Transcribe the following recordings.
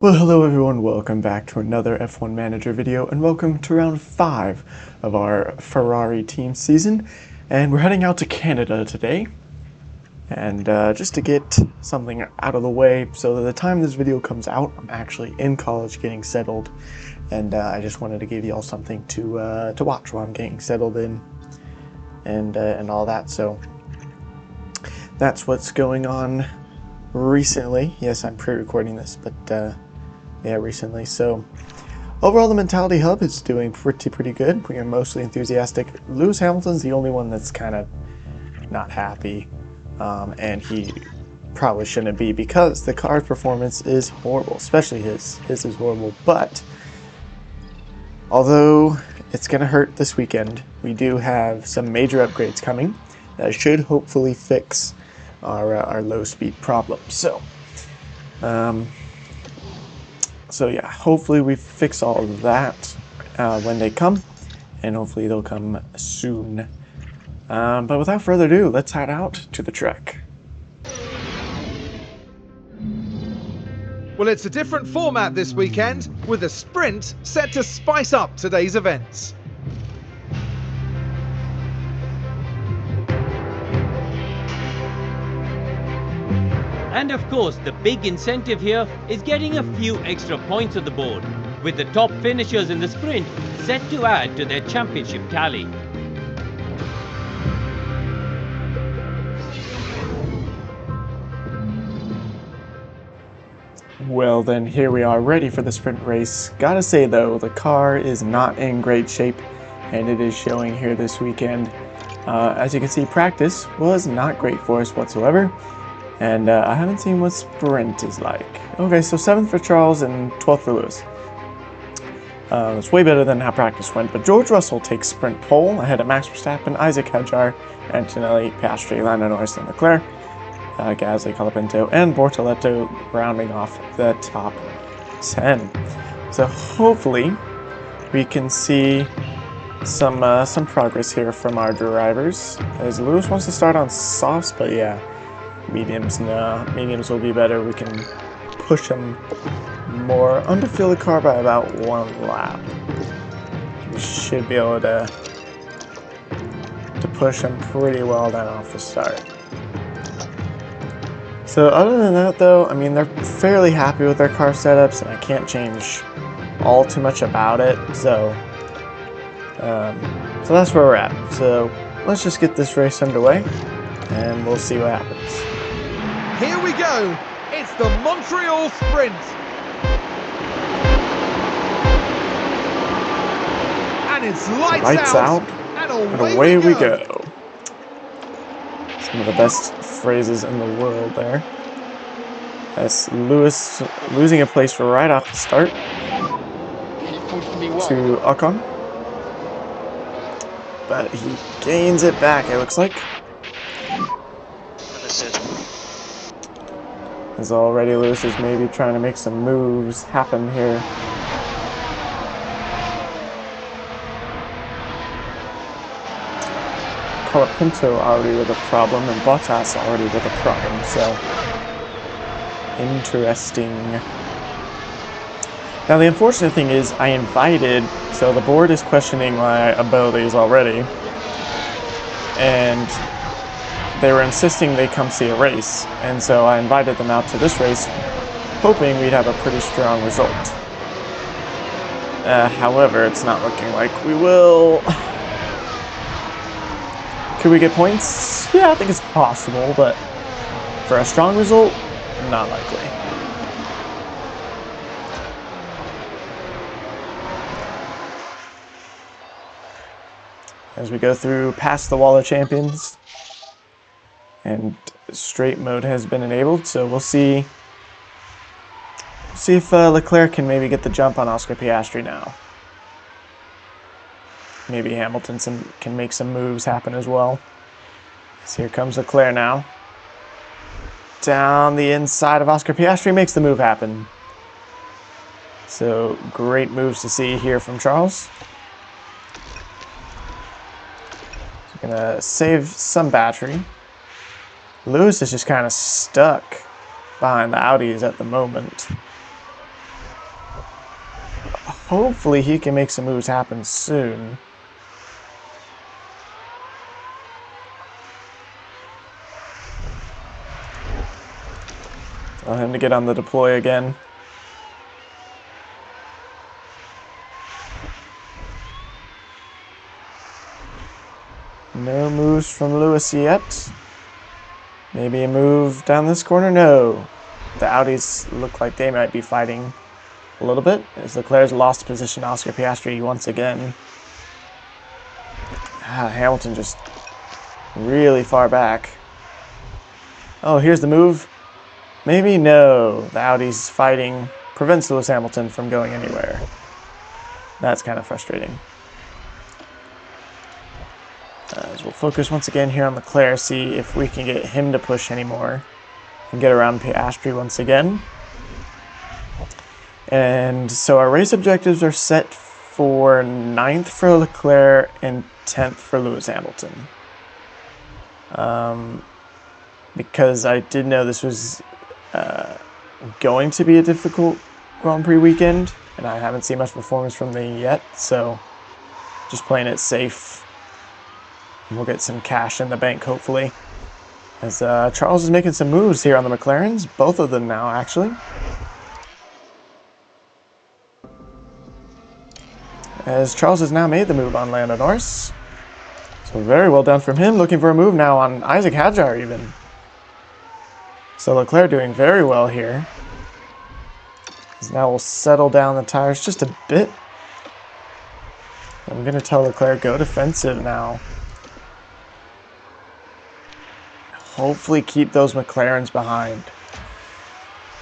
Well, hello everyone, welcome back to another F1 Manager video, and welcome to round 5 of our Ferrari team season. And we're heading out to Canada today. And just to get something out of the way, so that the time this video comes out, I'm actually in college getting settled. And I just wanted to give you all something to watch while I'm getting settled in and all that. So that's what's going on recently. Yes, I'm pre-recording this, but yeah, recently. So overall, the Mentality Hub is doing pretty good. We are mostly enthusiastic. Lewis Hamilton's the only one that's kind of not happy, and he probably shouldn't be because the car's performance is horrible, especially his. His is horrible, but although it's going to hurt this weekend, we do have some major upgrades coming that should hopefully fix our low speed problem. So yeah, hopefully we fix all of that when they come, and hopefully they'll come soon. But without further ado, let's head out to the track. Well, it's a different format this weekend, with a sprint set to spice up today's events. And of course, the big incentive here is getting a few extra points on the board, with the top finishers in the sprint set to add to their championship tally. Well then, here we are ready for the sprint race. Gotta say though, the car is not in great shape, and it is showing here this weekend. As you can see, practice was not great for us whatsoever. And I haven't seen what sprint is like. Okay, so 7th for Charles and 12th for Lewis. It's way better than how practice went, but George Russell takes sprint pole ahead of Max Verstappen, Isaac Hadjar, Antonelli, Piastri, Lando Norris, and Leclerc, Gasly, Colapinto, and Bortoleto rounding off the top 10. So hopefully we can see some progress here from our drivers, as Lewis wants to start on softs, but yeah. Mediums, no. Mediums will be better. We can push them more. Underfill the car by about 1 lap. We should be able to push them pretty well down off the start. So other than that though, I mean, they're fairly happy with their car setups, and I can't change all too much about it. So that's where we're at. So let's just get this race underway, and we'll see what happens. Here we go, it's the Montreal Sprint. And it's lights out and away we go. Some of the best phrases in the world there. That's Lewis losing a place right off the start to Ocon. But he gains it back, it looks like. As already Lewis is maybe trying to make some moves happen here. Colapinto already with a problem, and Bottas already with a problem, so interesting. Now the unfortunate thing is I invited, so the board is questioning my abilities already, and they were insisting they come see a race, and so I invited them out to this race, hoping we'd have a pretty strong result. However, it's not looking like we will. Could we get points? Yeah, I think it's possible, but for a strong result, not likely. As we go through past the wall of champions, and straight mode has been enabled, so we'll see if Leclerc can maybe get the jump on Oscar Piastri now. Maybe Hamilton can make some moves happen as well. So here comes Leclerc now. Down the inside of Oscar Piastri, makes the move happen. So great moves to see here from Charles. So gonna save some battery. Lewis is just kind of stuck behind the Audis at the moment. hopefully he can make some moves happen soon. Tell him to get on the deploy again. No moves from Lewis yet. Maybe a move down this corner? No. The Audis look like they might be fighting a little bit, as Leclerc's lost position to Oscar Piastri once again. Hamilton just really far back. Oh, here's the move. Maybe no. The Audi's fighting prevents Lewis Hamilton from going anywhere. That's kind of frustrating. As we'll focus once again here on Leclerc, see if we can get him to push anymore and get around Piastri once again. And so our race objectives are set for 9th for Leclerc and 10th for Lewis Hamilton. Because I did know this was going to be a difficult Grand Prix weekend, and I haven't seen much performance from them yet, so just playing it safe. We'll get some cash in the bank, hopefully. As Charles is making some moves here on the McLarens, both of them now, actually. As Charles has now made the move on Lando Norris. So very well done from him, looking for a move now on Isaac Hadjar even. So Leclerc doing very well here. As now we'll settle down the tires just a bit. I'm going to tell Leclerc, go defensive now. Hopefully keep those McLarens behind.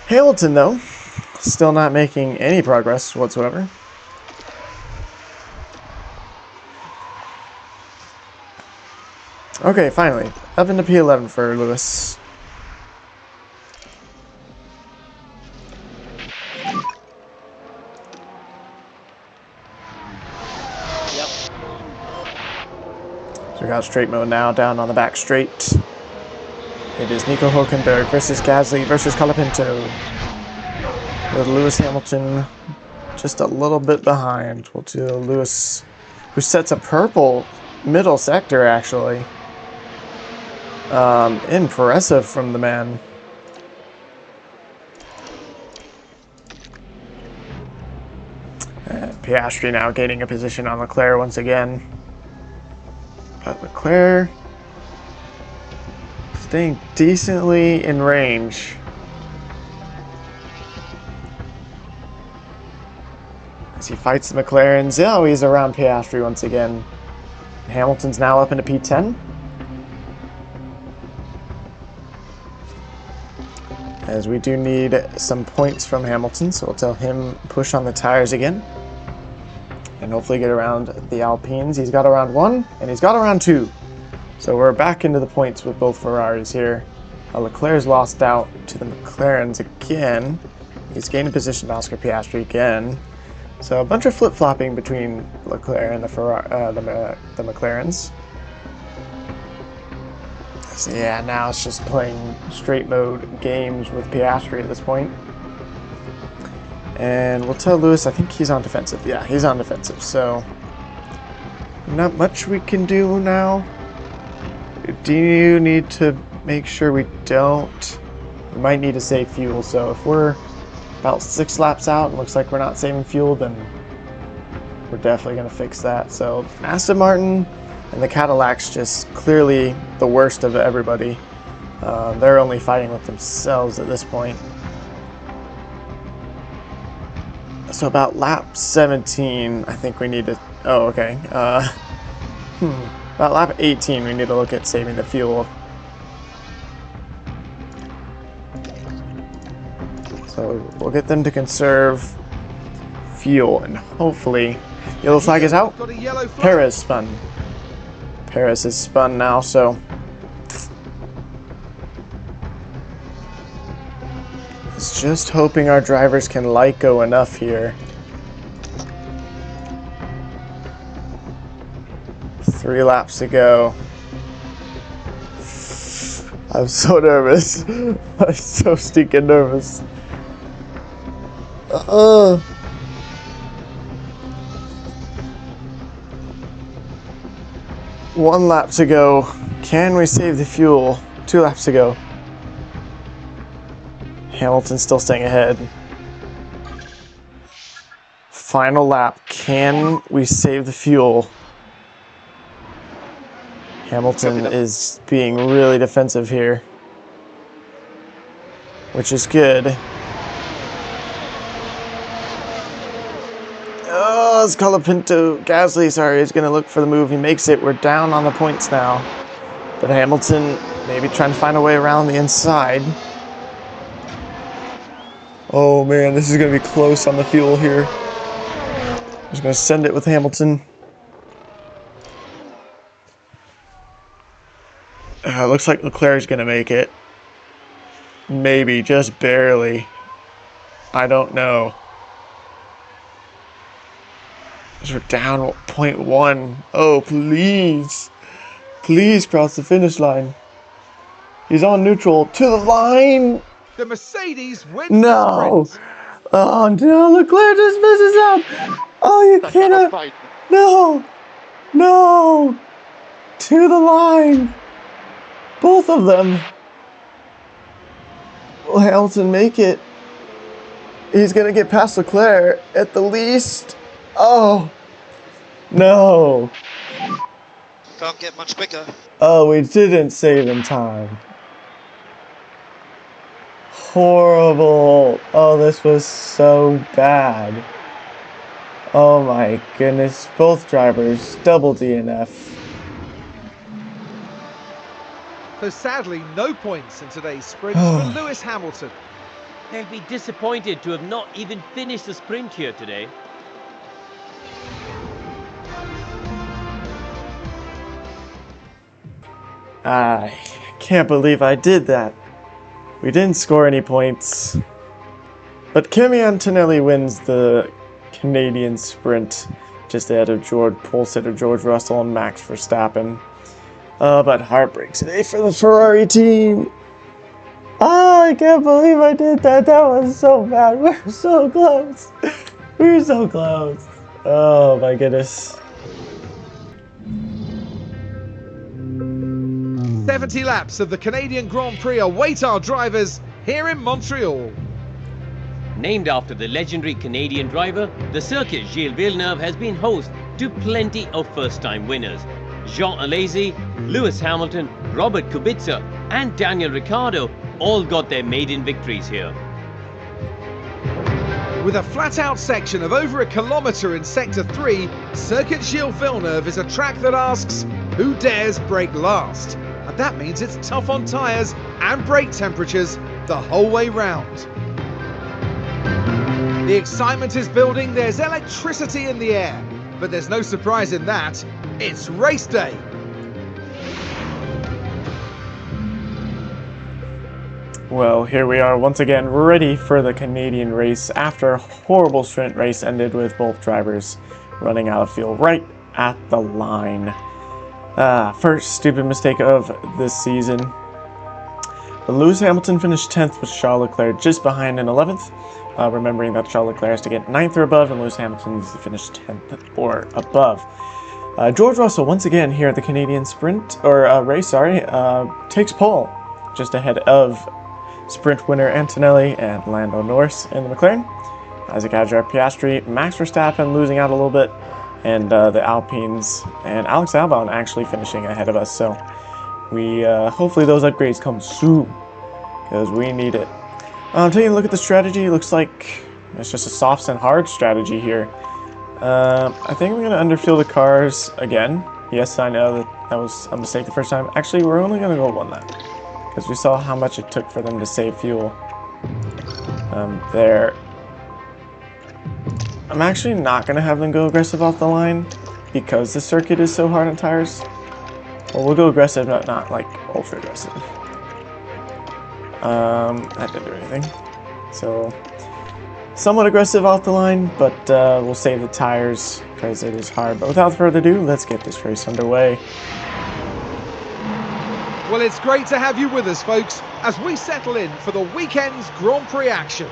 Hamilton, though, still not making any progress whatsoever. Okay, finally. Up into P11 for Lewis. So we got straight mode now, down on the back straight. It is Nico Hülkenberg versus Gasly versus Colapinto. With Lewis Hamilton just a little bit behind. We'll do Lewis, who sets a purple middle sector, actually. Impressive from the man. Piastri now gaining a position on Leclerc once again. But Leclerc staying decently in range. As he fights the McLarens. Oh, he's around Piastri once again. Hamilton's now up into P10. As we do need some points from Hamilton, so we'll tell him push on the tires again. And hopefully get around the Alpines. He's got around 1, and he's got around 2. So we're back into the points with both Ferraris here. Leclerc's lost out to the McLarens again. He's gained a position to Oscar Piastri again. So a bunch of flip-flopping between Leclerc and the McLarens. So yeah, now it's just playing straight mode games with Piastri at this point. And we'll tell Lewis, I think he's on defensive. Yeah, he's on defensive, so not much we can do now. Do you need to make sure we don't? We might need to save fuel, so if we're about 6 laps out and looks like we're not saving fuel, then we're definitely going to fix that. So Aston Martin and the Cadillac's just clearly the worst of everybody. They're only fighting with themselves at this point. So about lap 17, I think we need to... Oh, okay. About lap 18, we need to look at saving the fuel. So we'll get them to conserve fuel, and hopefully... Yellow flag is out. Perez spun. Perez is spun now, so... It's just hoping our drivers can LICO enough here. 3 laps to go. I'm so nervous. I'm so stinking nervous. 1 lap to go. Can we save the fuel? 2 laps to go. Hamilton still staying ahead. Final lap. Can we save the fuel? Hamilton is being really defensive here, which is good. Oh, it's Colapinto. Gasly, sorry, is going to look for the move. He makes it. We're down on the points now. But Hamilton maybe trying to find a way around the inside. Oh man, this is going to be close on the fuel here. Just going to send it with Hamilton. Looks like Leclerc's going to make it. Maybe, just barely. I don't know. We're down 0.1. Oh, please. Please cross the finish line. He's on neutral. To the line. The Mercedes wins No. the sprint. Oh, no. Leclerc just misses out. Oh, you cannot. No. No. To the line. Both of them. Will Hamilton make it? He's going to get past Leclerc at the least. Oh. No. Can't get much quicker. Oh, we didn't save in time. Horrible. Oh, this was so bad. Oh my goodness. Both drivers, double DNF. So sadly, no points in today's sprint for Lewis Hamilton. They'll be disappointed to have not even finished the sprint here today. I can't believe I did that. We didn't score any points. But Kimi Antonelli wins the Canadian sprint just ahead of pole sitter George Russell and Max Verstappen. But heartbreak today for the Ferrari team. Oh, I can't believe I did that. That was so bad. We were so close. We were so close. Oh my goodness. 70 laps of the Canadian Grand Prix await our drivers here in Montreal. Named after the legendary Canadian driver, the circuit Gilles Villeneuve has been host to plenty of first-time winners. Jean Alesi, Lewis Hamilton, Robert Kubica and Daniel Ricciardo all got their maiden victories here. With a flat-out section of over 1 kilometre in Sector 3, Circuit Gilles Villeneuve is a track that asks, who dares brake last? And that means it's tough on tyres and brake temperatures the whole way round. The excitement is building, there's electricity in the air, but there's no surprise in that, it's race day. Well, here we are once again ready for the Canadian race after a horrible sprint race ended with both drivers running out of fuel right at the line. First stupid mistake of this season. Lewis Hamilton finished 10th with Charles Leclerc just behind in 11th. Remembering that Charles Leclerc has to get 9th or above and Lewis Hamilton needs to finish 10th or above. George Russell once again here at the Canadian race, takes pole just ahead of sprint winner Antonelli and Lando Norris in the McLaren. Isaac Adjar Piastri, Max Verstappen losing out a little bit, and the Alpines and Alex Albon actually finishing ahead of us. So we hopefully those upgrades come soon because we need it. Taking a look at the strategy, looks like it's just a softs and hard strategy here. I think I'm going to underfill the cars again. Yes, I know that was a mistake the first time. Actually, we're only going to go 1 lap because we saw how much it took for them to save fuel there. I'm actually not going to have them go aggressive off the line because the circuit is so hard on tires. Well, we'll go aggressive, but not like ultra aggressive. That didn't do anything. So, somewhat aggressive off the line, but we'll save the tires because it is hard. But without further ado, let's get this race underway. Well, it's great to have you with us, folks, as we settle in for the weekend's Grand Prix action.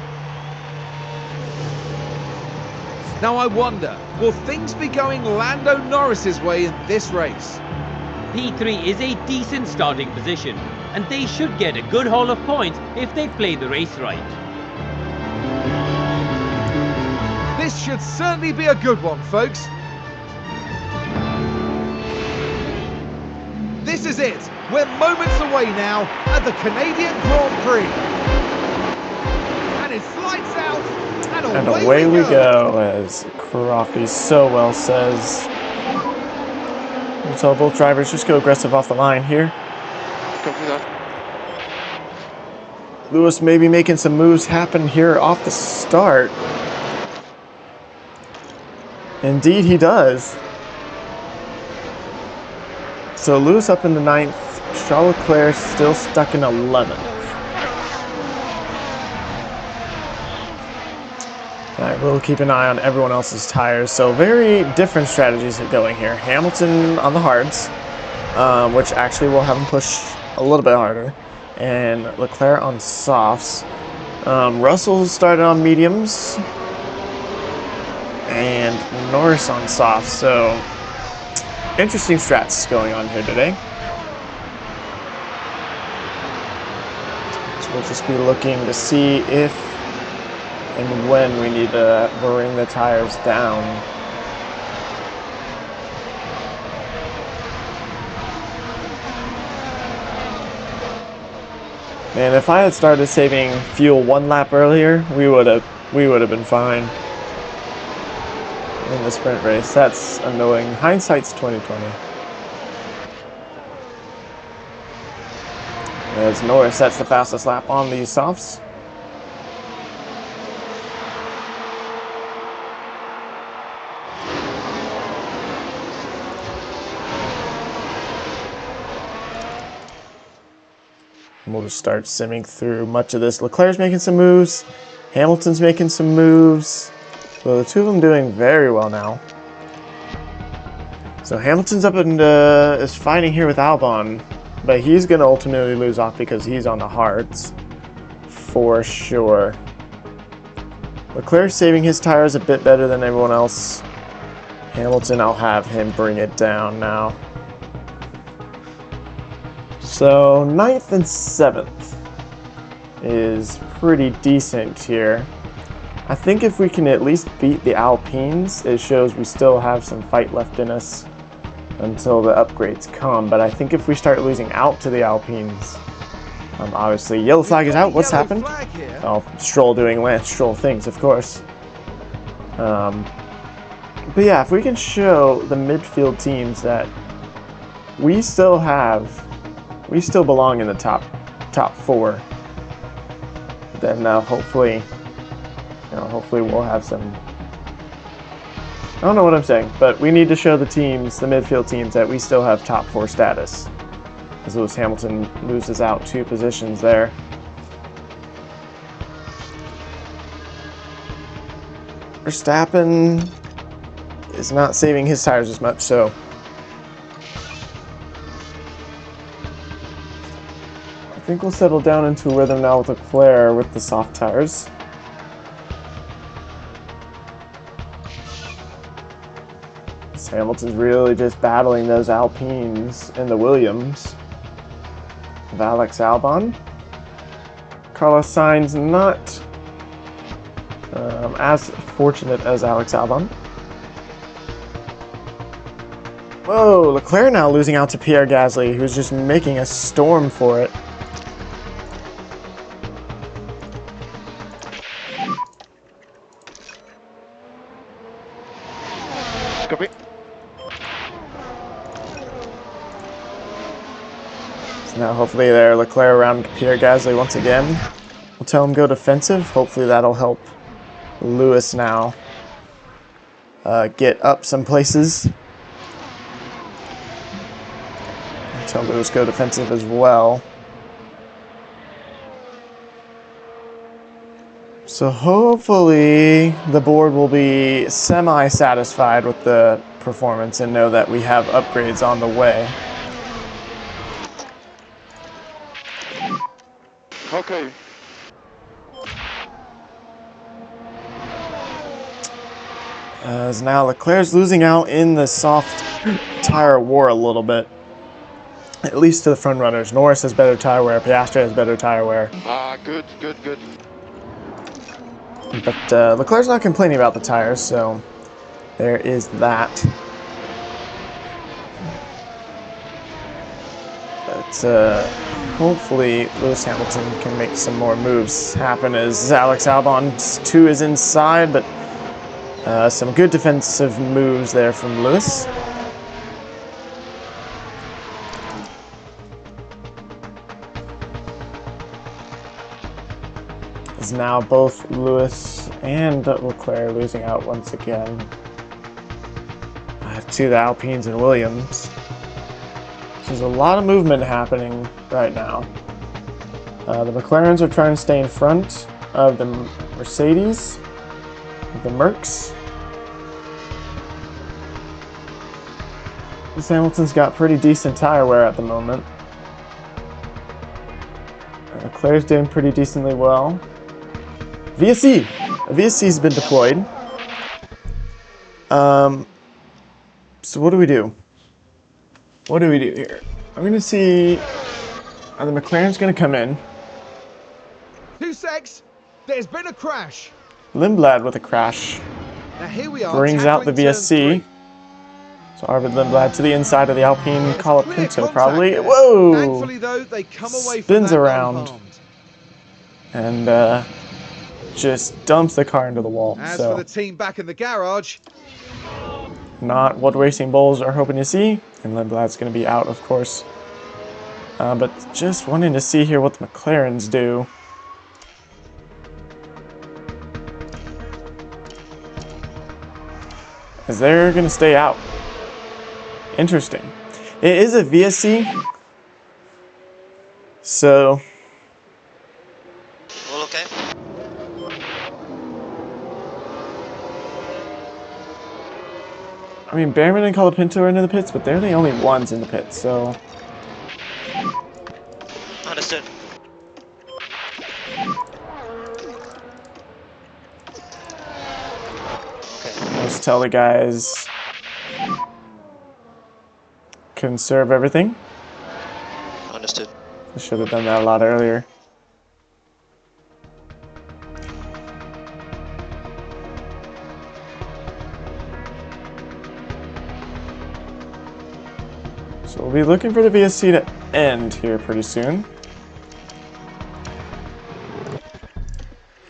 Now I wonder, will things be going Lando Norris's way in this race? P3 is a decent starting position, and they should get a good haul of points if they play the race right. This should certainly be a good one, folks. This is it. We're moments away now at the Canadian Grand Prix. And it's lights out, and away we go, as Crofty so well says. So both drivers just go aggressive off the line here. Lewis maybe making some moves happen here off the start. Indeed he does. So Lewis up in the 9th, Charles Leclerc still stuck in 11th. Alright, we'll keep an eye on everyone else's tires. So very different strategies are going here. Hamilton on the hards, which actually will have him push a little bit harder. And Leclerc on softs. Russell started on mediums. And Norris on softs. So interesting strats going on here today. So we'll just be looking to see if and when we need to bring the tires down. Man, if I had started saving fuel 1 lap earlier, we would have been fine in the sprint race. That's annoying. Hindsight's 2020. As Norris sets the fastest lap on these softs. And we'll just start simming through much of this. Leclerc's making some moves. Hamilton's making some moves. So the two of them doing very well now. So Hamilton's up and is fighting here with Albon. But he's going to ultimately lose off because he's on the hards. For sure. Leclerc saving his tires a bit better than everyone else. Hamilton, I'll have him bring it down now. So 9th and 7th is pretty decent here. I think if we can at least beat the Alpines, it shows we still have some fight left in us until the upgrades come. But I think if we start losing out to the Alpines, obviously yellow flag is out. What's happened? Oh, Stroll doing Lance Stroll things, of course. But yeah, if we can show the midfield teams that we still belong in the top 4, then hopefully we'll have some. I don't know what I'm saying, but we need to show the teams, the midfield teams, that we still have top 4 status. As Lewis Hamilton loses out 2 positions there. Verstappen is not saving his tires as much, so I think we'll settle down into a rhythm now with Leclerc with the soft tires. Hamilton's really just battling those Alpines in the Williams of Alex Albon. Carlos Sainz not as fortunate as Alex Albon. Whoa, Leclerc now losing out to Pierre Gasly, who's just making a storm for it. Copy. So now hopefully there, Leclerc around Pierre Gasly once again. We'll tell him go defensive. Hopefully that'll help Lewis now get up some places. Tell Lewis go defensive as well. So hopefully the board will be semi-satisfied with the performance and know that we have upgrades on the way. Okay. As now Leclerc's losing out in the soft tire war a little bit. at least to the front runners. Norris has better tire wear, Piastri has better tire wear. Ah, good, good, good. But Leclerc's not complaining about the tires, so there is that. But hopefully Lewis Hamilton can make some more moves happen as Alex Albon too is inside, but some good defensive moves there from Lewis. Is now both Lewis and Leclerc losing out once again to the Alpines and Williams. There's a lot of movement happening right now. The McLarens are trying to stay in front of the Mercedes, the Mercs. Lewis Hamilton's got pretty decent tire wear at the moment. Leclerc's doing pretty decently well. VSC! VSC's been deployed. So what do we do? What do we do here? I'm going to see... the McLaren's going to come in. 2 secs. There's been a crash. Lindblad with a crash. Now here we are. Brings out the tackling turn VSC. 3. So Arvid Lindblad to the inside of the Alpine There's Colapinto clear contact probably. there. Whoa! Thankfully though, they come away Spins from that around. unharmed. And just dumps the car into the wall. As So for the team back in the garage, not what Racing Bulls are hoping to see. And Lindblad's going to be out, of course. But just wanting to see here what the McLarens do. As they're going to stay out. Interesting. It is a VSC. So... All okay? I mean, Behrman and Colapinto are into the pits, but they're the only ones in the pits, so... Understood. Okay. Just tell the guys... conserve everything. Understood. I should have done that a lot earlier. So we'll be looking for the VSC to end here pretty soon.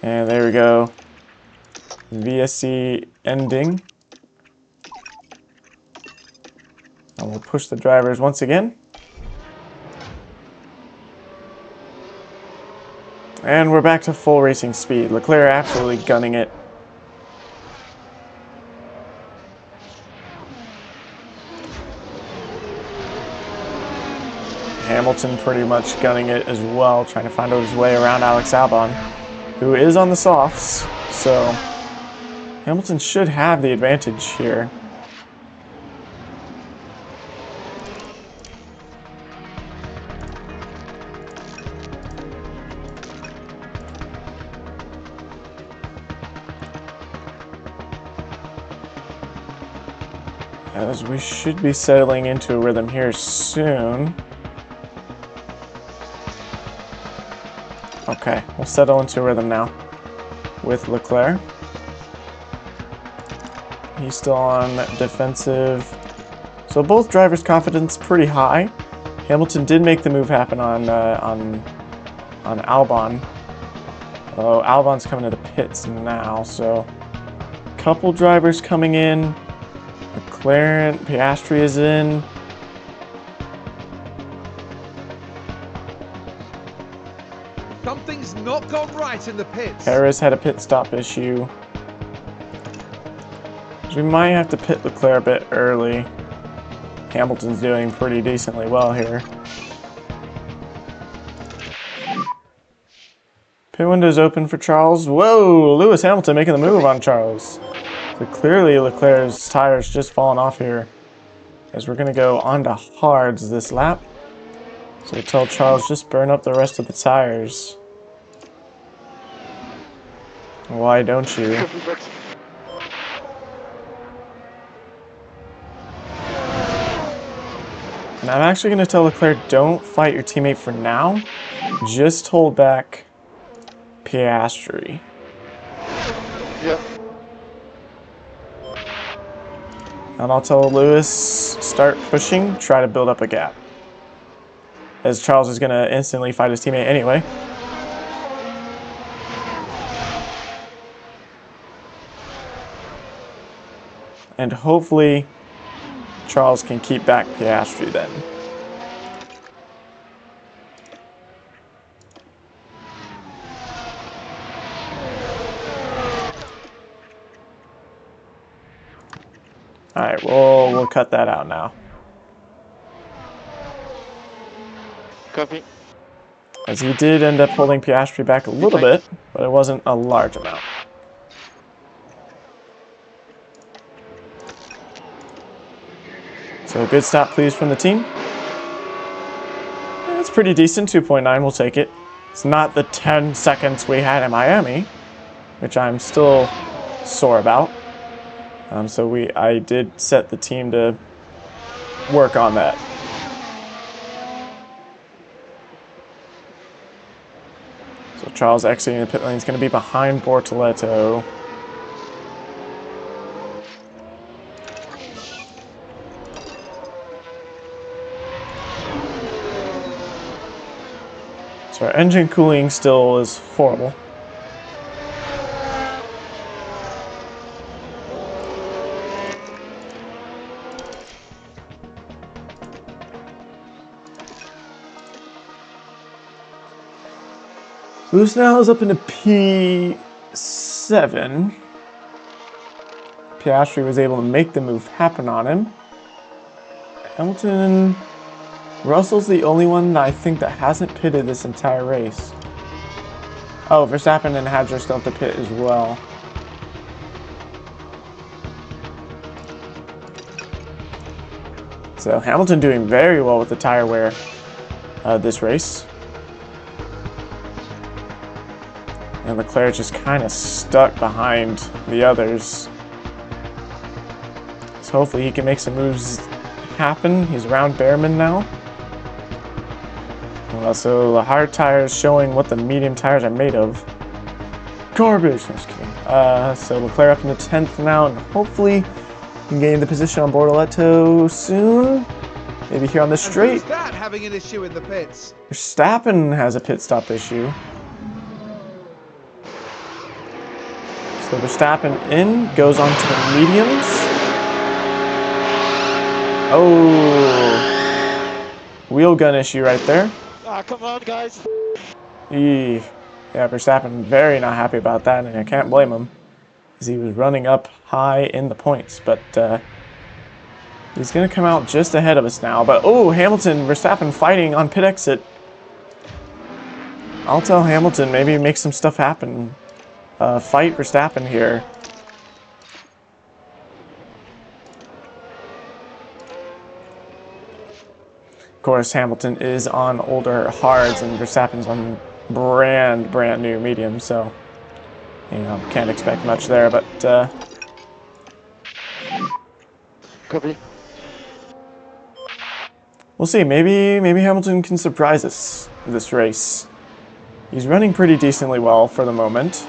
And there we go. VSC ending. And we'll push the drivers once again. And we're back to full racing speed. Leclerc absolutely gunning it. Hamilton pretty much gunning it as well, trying to find his way around Alex Albon, who is on the softs, so Hamilton should have the advantage here. As we should be settling into a rhythm here soon. Okay, we'll settle into a rhythm now with Leclerc. He's still on defensive. So both drivers' confidence pretty high. Hamilton did make the move happen on Albon. Although Albon's coming to the pits now, so a couple drivers coming in. McLaren, Piastri is in. something's not gone right in the pits. Perez had a pit stop issue. We might have to pit Leclerc a bit early. Hamilton's doing pretty decently well here. Pit window's open for Charles. Whoa! Lewis Hamilton making the move on Charles. So clearly Leclerc's tire's just fallen off here. As we're going to go on to hards this lap. So we tell Charles just burn up the rest of the tires. Why don't you? And I'm actually going to tell Leclerc, don't fight your teammate for now. Just hold back Piastri. Yeah. And I'll tell Lewis, start pushing, try to build up a gap. As Charles is going to instantly fight his teammate anyway. And hopefully Charles can keep back Piastri then. Alright, we'll cut that out now. Copy. As he did end up holding Piastri back a little bit, but it wasn't a large amount. So a good stop, please, from the team. It's pretty decent, 2.9, we'll take it. It's not the 10 seconds we had in Miami, which I'm still sore about. So I did set the team to work on that. So Charles exiting the pit lane is going to be behind Bortoleto. So our engine cooling still is horrible. Lewis now is up into P7. Piastri was able to make the move happen on him. Hamilton... Russell's the only one that I think that hasn't pitted this entire race. Oh, Verstappen and Hadjar still have to pit as well. So Hamilton doing very well with the tire wear this race. And Leclerc just kind of stuck behind the others. So hopefully he can make some moves happen. He's around Behrman now. So the hard tires showing what the medium tires are made of. Garbage! No, just kidding. So Leclerc up in the 10th now, and hopefully he can gain the position on Bortoleto soon. Maybe here on the straight. Who's that having an issue in the pits? Verstappen has a pit stop issue. So Verstappen in, goes on to the mediums. Oh, wheel gun issue right there. Ah, come on, guys. Yeah, Verstappen very not happy about that, and I can't blame him, as he was running up high in the points. But he's going to come out just ahead of us now. But oh, Hamilton, Verstappen fighting on pit exit. I'll tell Hamilton maybe make some stuff happen. Fight Verstappen here. Of course, Hamilton is on older hards and Verstappen's on brand new medium, so you know, can't expect much there. But Copy. we'll see. Maybe Hamilton can surprise us this race. He's running pretty decently well for the moment.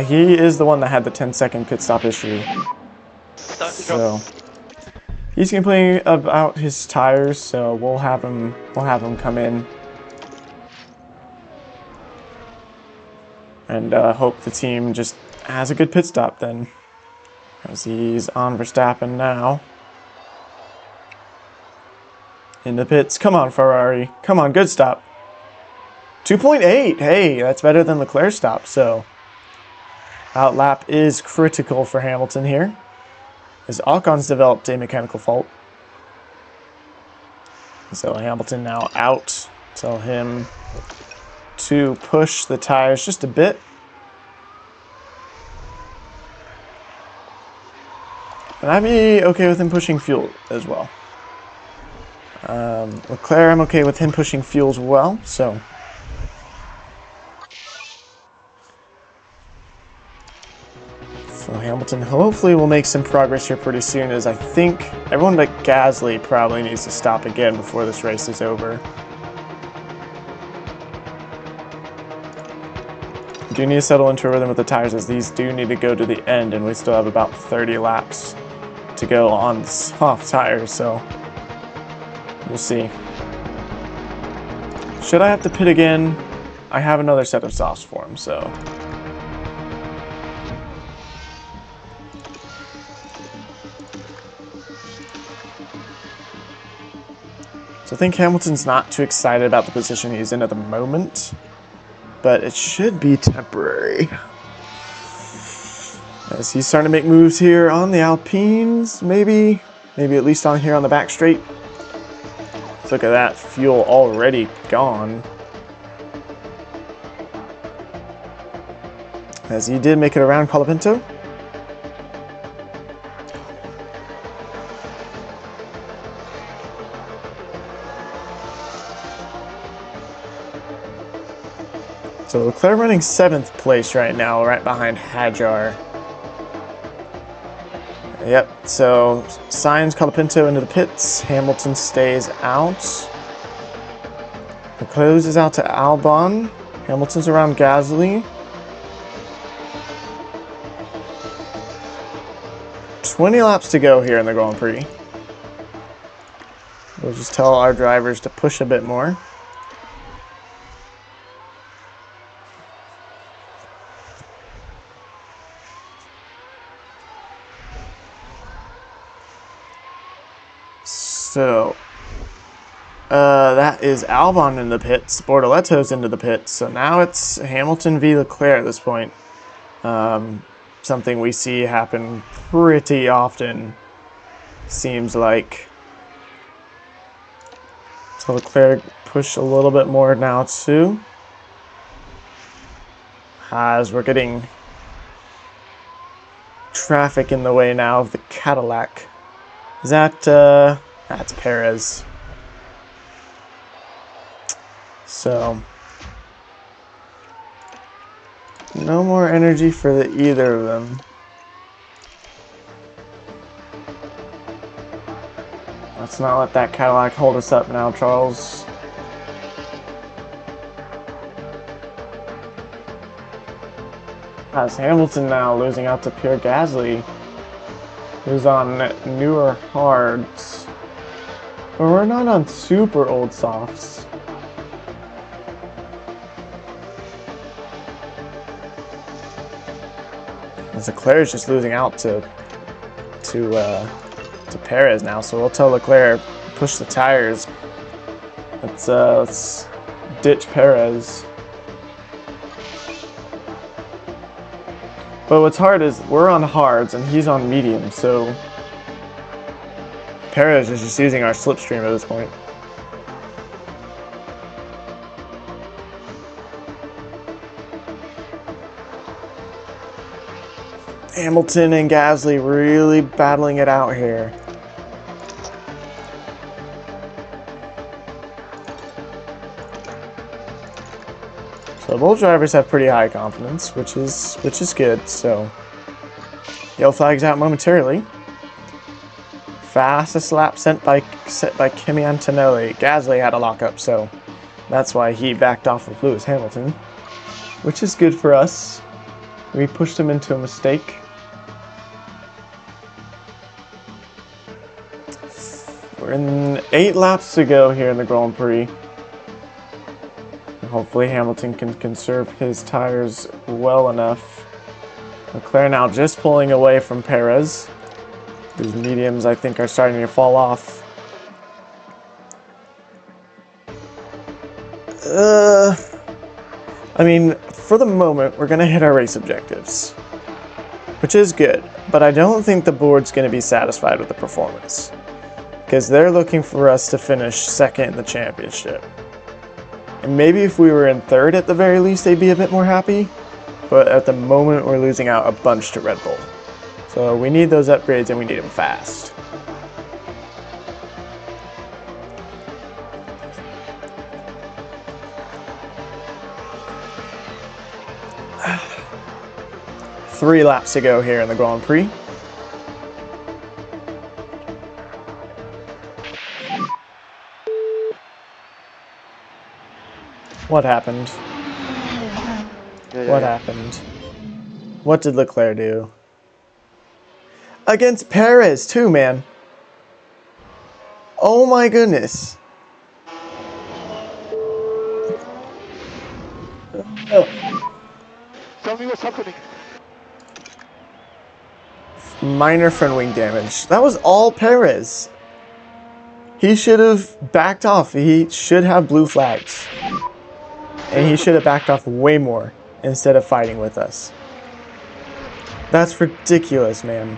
He is the one that had the 10-second pit stop issue. So he's complaining about his tires, so we'll have him come in and hope the team just has a good pit stop then, as he's on Verstappen now. In the pits. Come on, Ferrari. Come on, good stop. 2.8. Hey, that's better than Leclerc's stop, so outlap is critical for Hamilton here, as Ocon's developed a mechanical fault. So Hamilton now out. Tell him to push the tires just a bit. And I'd be okay with him pushing fuel as well. Leclerc, I'm okay with him pushing fuel as well, so Hamilton Hamilton hopefully will make some progress here pretty soon, as I think everyone but Gasly probably needs to stop again before this race is over. We do need to settle into a rhythm with the tires, as these do need to go to the end, and we still have about 30 laps to go on soft tires, so we'll see. Should I have to pit again? I have another set of softs for him, so. So I think Hamilton's not too excited about the position he's in at the moment, but it should be temporary. As he's starting to make moves here on the Alpines, maybe at least on here on the back straight. Look at that, fuel already gone. As he did make it around Colapinto. So Leclerc running 7th place right now, right behind Hadjar. Yep, so Sainz, Colapinto into the pits. Hamilton stays out. Leclerc is out to Albon. Hamilton's around Gasly. 20 laps to go here in the Grand Prix. We'll just tell our drivers to push a bit more. So, that is Albon in the pits. Bortoletto's into the pits. So now it's Hamilton v. Leclerc at this point. Something we see happen pretty often, seems like. So Leclerc push a little bit more now too. As we're getting traffic in the way now of the Cadillac. Is that, that's Perez. So, no more energy for either of them. Let's not let that Cadillac hold us up now, Charles. As Hamilton now losing out to Pierre Gasly, who's on newer hards. But we're not on super old softs. As Leclerc is just losing out to Perez now, so we'll tell Leclerc push the tires. Let's ditch Perez. But what's hard is we're on hards and he's on medium, so Perez is just using our slipstream at this point. Hamilton and Gasly really battling it out here. So both drivers have pretty high confidence, which is good. So yellow flags out momentarily. Fastest lap set by Kimi Antonelli. Gasly had a lockup, so that's why he backed off of Lewis Hamilton, which is good for us. We pushed him into a mistake. We're in 8 laps to go here in the Grand Prix. Hopefully Hamilton can conserve his tires well enough. Leclerc now just pulling away from Perez. These mediums, I think, are starting to fall off. I mean, for the moment, we're going to hit our race objectives, which is good, but I don't think the board's going to be satisfied with the performance, because they're looking for us to finish second in the championship. And maybe if we were in third at the very least, they'd be a bit more happy, but at the moment, we're losing out a bunch to Red Bull. So we need those upgrades and we need them fast. 3 laps to go here in the Grand Prix. What happened? What happened? What did Leclerc do? Against Perez too, man. Oh my goodness. Tell me what's happening. Minor front wing damage. That was all Perez. He should have backed off. He should have blue flags. And he should have backed off way more instead of fighting with us. That's ridiculous, man.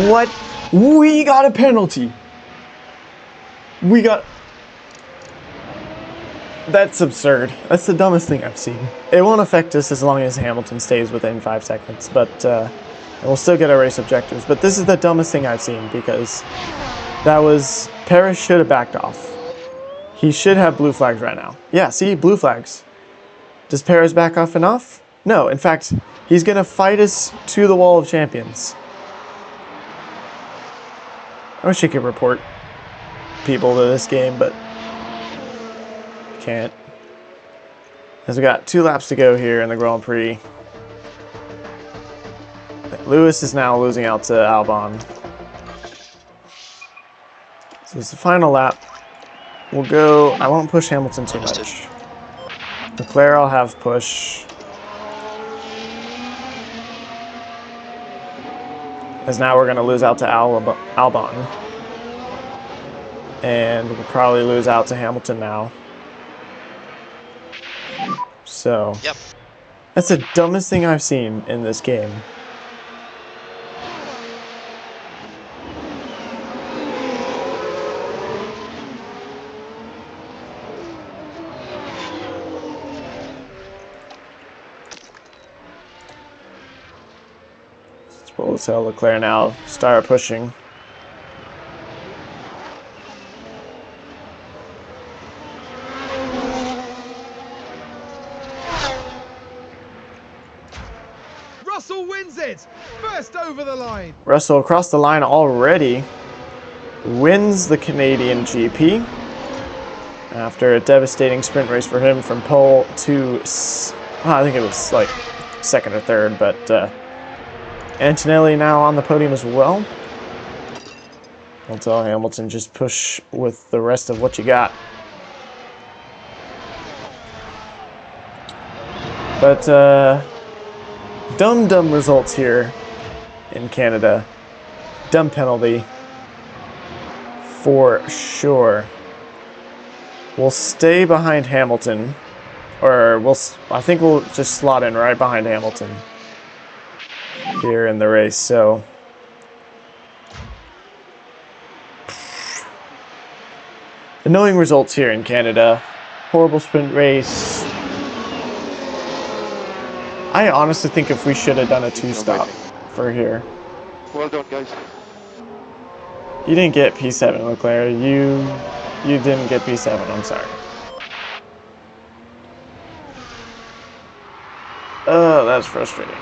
What? We got a penalty. We got... That's absurd. That's the dumbest thing I've seen. It won't affect us as long as Hamilton stays within 5 seconds, but we'll still get our race objectives. But this is the dumbest thing I've seen because that was... Perez should have backed off. He should have blue flags right now. Yeah, see? Blue flags. Does Perez back off enough? No, in fact, he's going to fight us to the wall of champions. I wish I could report people to this game, but can't. As we got 2 laps to go here in the Grand Prix. Lewis is now losing out to Albon. So it's the final lap. We'll go... I won't push Hamilton too much. Leclerc I'll have push. As now we're going to lose out to Albon. And we'll probably lose out to Hamilton now. So, Yep. That's the dumbest thing I've seen in this game. We'll tell Leclerc now, start pushing. Russell wins it! First over the line! Russell across the line already. Wins the Canadian GP. After a devastating sprint race for him from pole to... I think it was like 2nd or 3rd, but... Antonelli now on the podium as well. I'll tell Hamilton just push with the rest of what you got. But dumb results here in Canada. Dumb penalty for sure. We'll stay behind Hamilton, or I think we'll just slot in right behind Hamilton here in the race. So annoying results here in Canada. Horrible sprint race. I honestly think if we should have done a 2-stop for here. Well done, guys. You didn't get P7, Leclerc. You didn't get P7, I'm sorry. Oh, that's frustrating.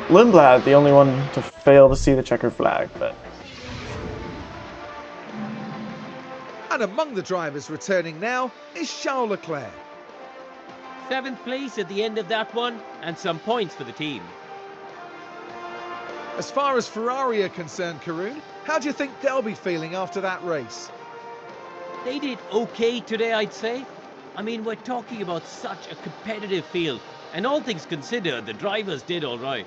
Lindblad, the only one to fail to see the checkered flag, but... And among the drivers returning now is Charles Leclerc. 7th place at the end of that one, and some points for the team. As far as Ferrari are concerned, Karun, how do you think they'll be feeling after that race? They did okay today, I'd say. I mean, we're talking about such a competitive field, and all things considered, the drivers did all right.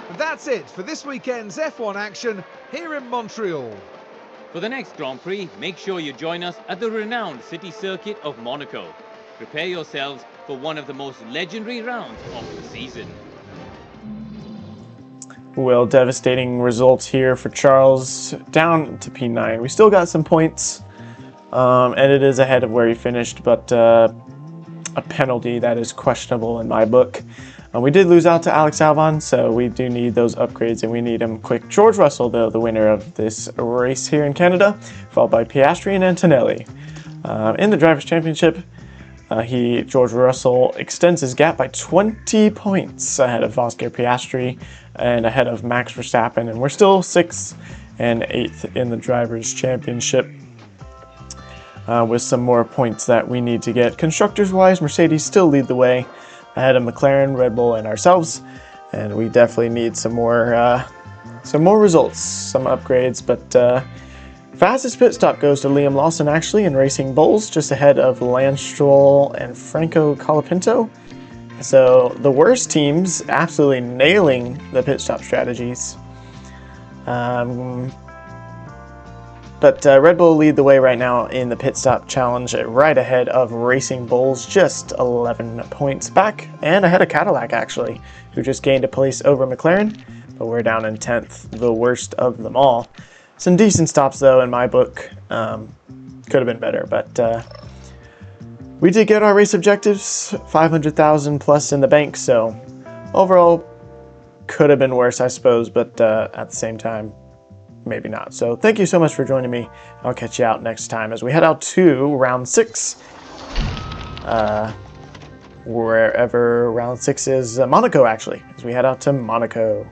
And that's it for this weekend's F1 action here in Montreal. For the next Grand Prix, make sure you join us at the renowned city circuit of Monaco. Prepare yourselves for one of the most legendary rounds of the season. Well, devastating results here for Charles, down to P9. We still got some points, and it is ahead of where he finished, but a penalty that is questionable in my book. We did lose out to Alex Albon, so we do need those upgrades, and we need them quick. George Russell, though, the winner of this race here in Canada, followed by Piastri and Antonelli. In the Drivers' Championship, George Russell extends his gap by 20 points ahead of Oscar Piastri and ahead of Max Verstappen, and we're still 6th and 8th in the Drivers' Championship. With some more points that we need to get. Constructors-wise, Mercedes still lead the way ahead of McLaren, Red Bull, and ourselves, and we definitely need some more results, some upgrades. But fastest pit stop goes to Liam Lawson, actually, in Racing Bulls, just ahead of Lance Stroll and Franco Colapinto. So the worst teams absolutely nailing the pit stop strategies. But Red Bull lead the way right now in the pit stop challenge, right ahead of Racing Bulls, just 11 points back, and ahead of Cadillac, actually, who just gained a place over McLaren, but we're down in 10th, the worst of them all. Some decent stops, though, in my book. Could have been better, but we did get our race objectives, 500,000 plus in the bank, so overall could have been worse, I suppose, but at the same time, maybe not. So thank you so much for joining me. I'll catch you out next time as we head out to round 6. Wherever round 6 is, Monaco, actually, as we head out to Monaco.